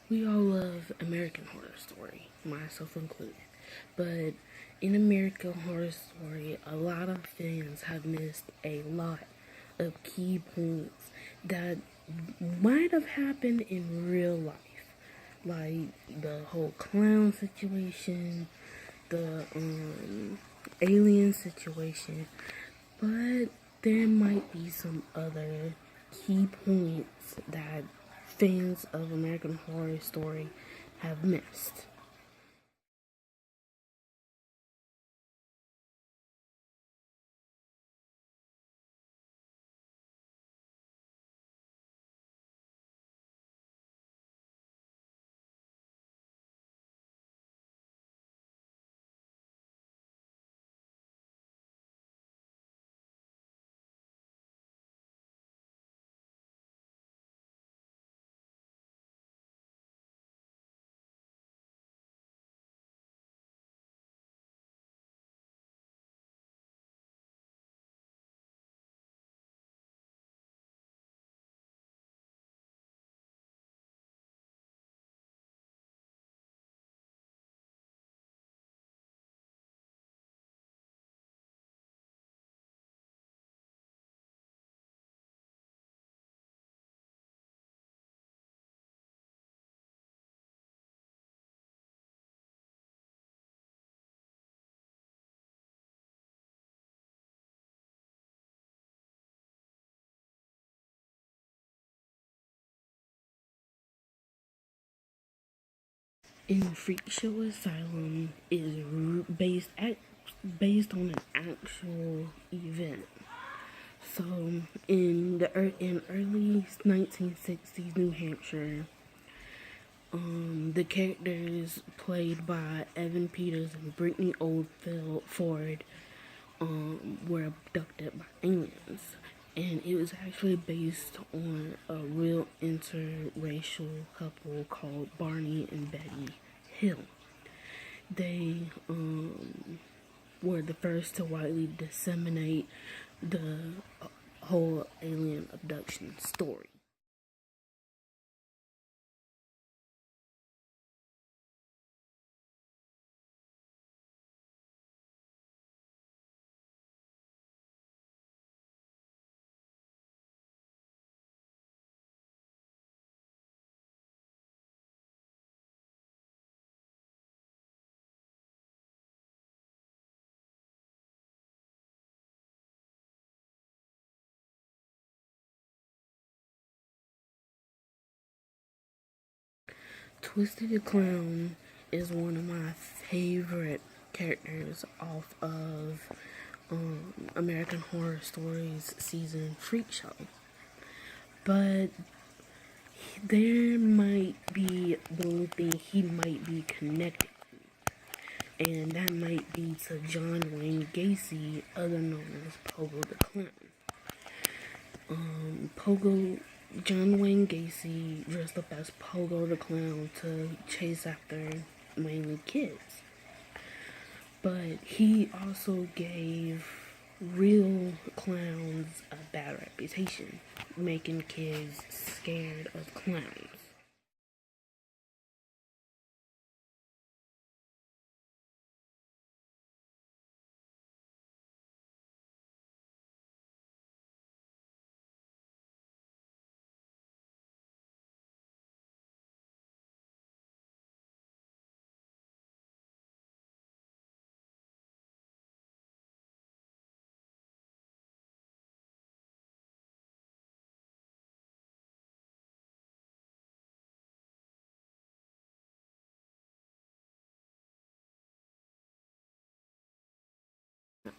We all love American Horror Story, myself included. But in American Horror Story, a lot of fans have missed a lot of key points that might have happened in real life. Like the whole clown situation, the alien situation, but there might be some other key points that fans of American Horror Story have missed. In Freak Show Asylum is based on an actual event. So in early 1960s New Hampshire, the characters played by Evan Peters and Brittany Oldfield Ford were abducted by aliens. And it was actually based on a real interracial couple called Barney and Betty Hill. They were the first to widely disseminate the whole alien abduction story. Twisted the Clown is one of my favorite characters off of American Horror Stories season Freak Show. But there might be the only thing he might be connected, and that might be to John Wayne Gacy, other known as Pogo the Clown. Pogo John Wayne Gacy dressed up as Pogo the Clown to chase after mainly kids. But he also gave real clowns a bad reputation, making kids scared of clowns.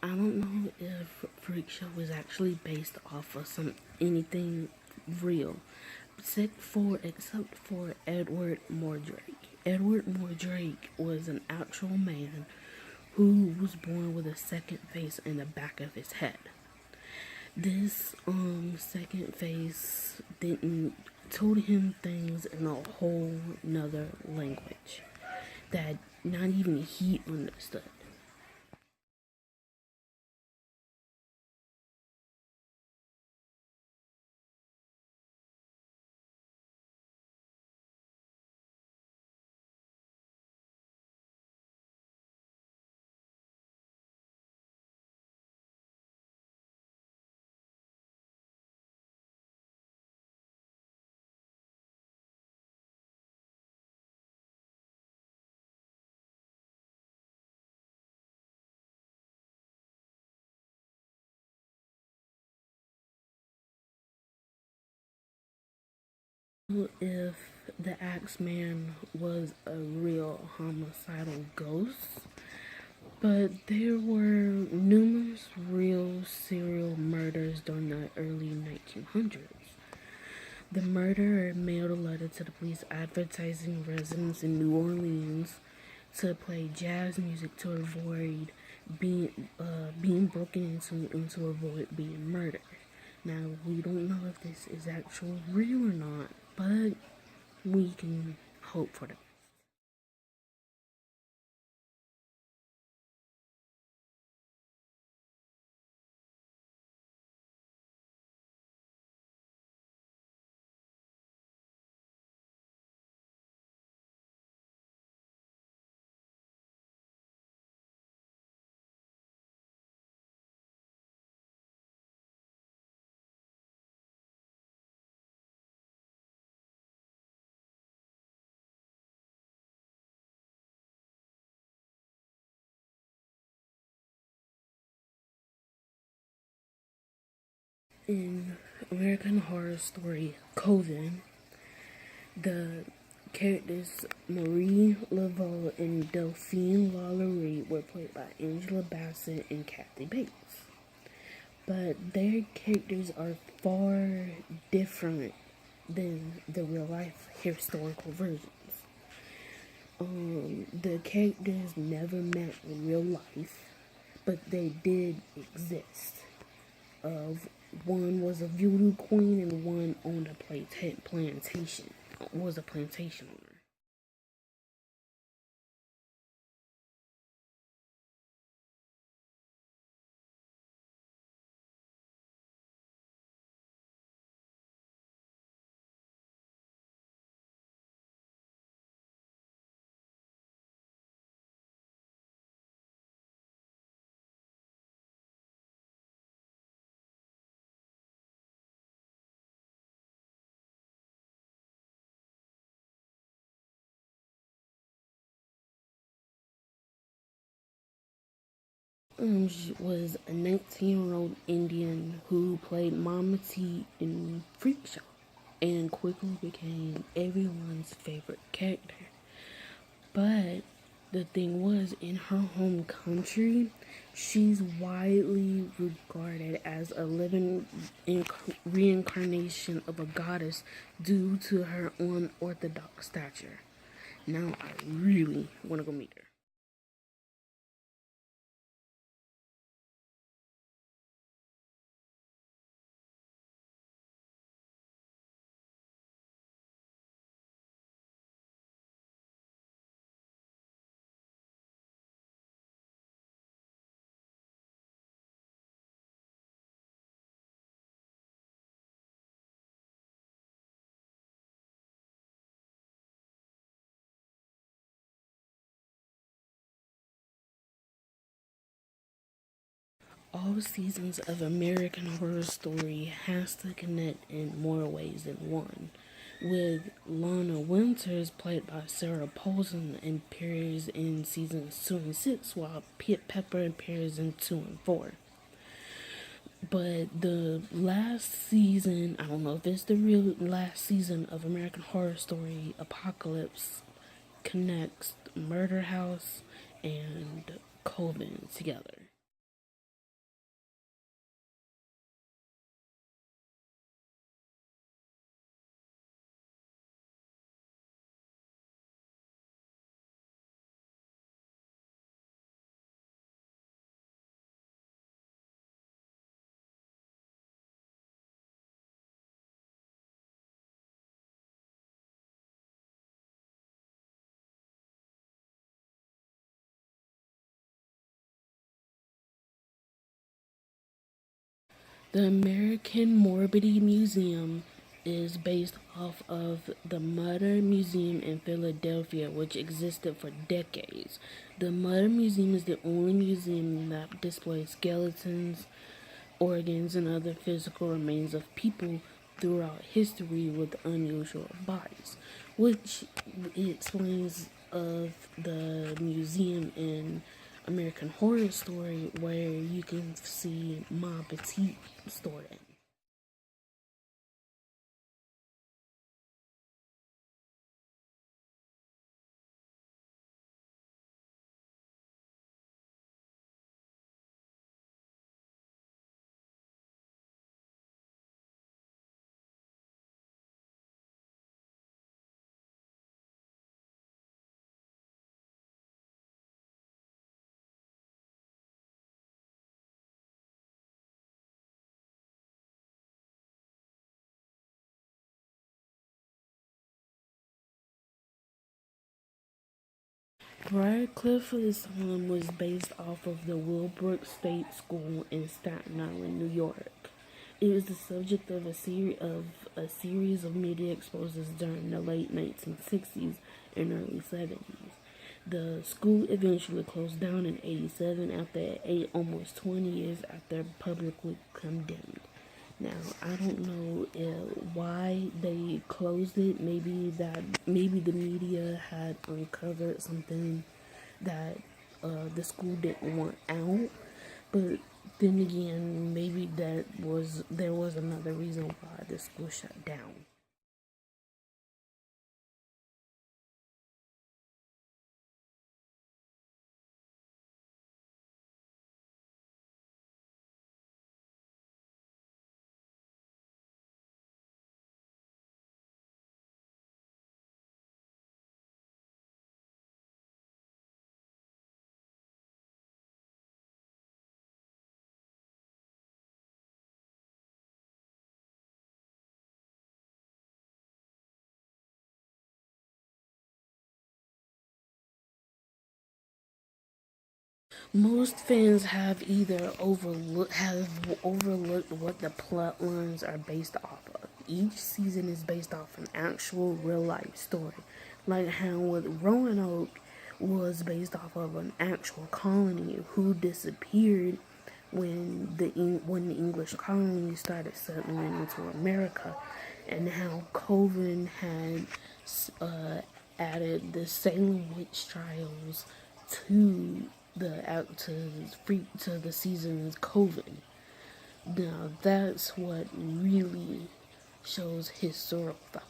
I don't know if Freak Show was actually based off of anything real, except for Edward Mordrake. Edward Mordrake was an actual man who was born with a second face in the back of his head. This second face didn't told him things in a whole nother language that not even he understood. if the Axeman was a real homicidal ghost, but there were numerous real serial murders during the early 1900s. The murderer mailed a letter to the police advertising residents in New Orleans to play jazz music to avoid being broken into and to avoid being murdered. Now we don't know if this is actually real or not, but we can hope for the best. In American Horror Story Coven, the characters Marie Laveau and Delphine LaLaurie were played by Angela Bassett and Kathy Bates. But their characters are far different than the real life historical versions. The characters never met in real life, but they did exist. Of one was a voodoo queen and one owned a plantation. Was a plantation owner. She was a 19-year-old Indian who played Mama T in Freak Show and quickly became everyone's favorite character. But the thing was, in her home country, she's widely regarded as a living reincarnation of a goddess due to her unorthodox stature. Now I really want to go meet her. All seasons of American Horror Story has to connect in more ways than one, with Lana Winters played by Sarah Paulson and appears in seasons 2 and 6, while Pete Pepper appears in 2 and 4. But the last season, I don't know if it's the real last season of American Horror Story Apocalypse, connects Murder House and Coven together. The American Morbidity Museum is based off of the Mutter Museum in Philadelphia, which existed for decades. The Mutter Museum is the only museum that displays skeletons, organs, and other physical remains of people throughout history with unusual bodies, which explains of the museum in American Horror Story where you can see Ma Petite stored in. Radcliffe Asylum was based off of the Willbrook State School in Staten Island, New York. It was the subject of a series of media exposures during the late 1960s and early 70s. The school eventually closed down in '87 after almost 20 years after publicly condemned. Now I don't know why they closed it. Maybe the media had uncovered something that the school didn't want out. But then again, maybe there was another reason why the school shut down. Most fans have overlooked what the plot lines are based off of. Each season is based off an actual real life story, like how with Roanoke was based off of an actual colony who disappeared when the English colonies started settling into America, and how Coven had uh, added the Salem witch trials to the season's Coven. Now that's what really shows historical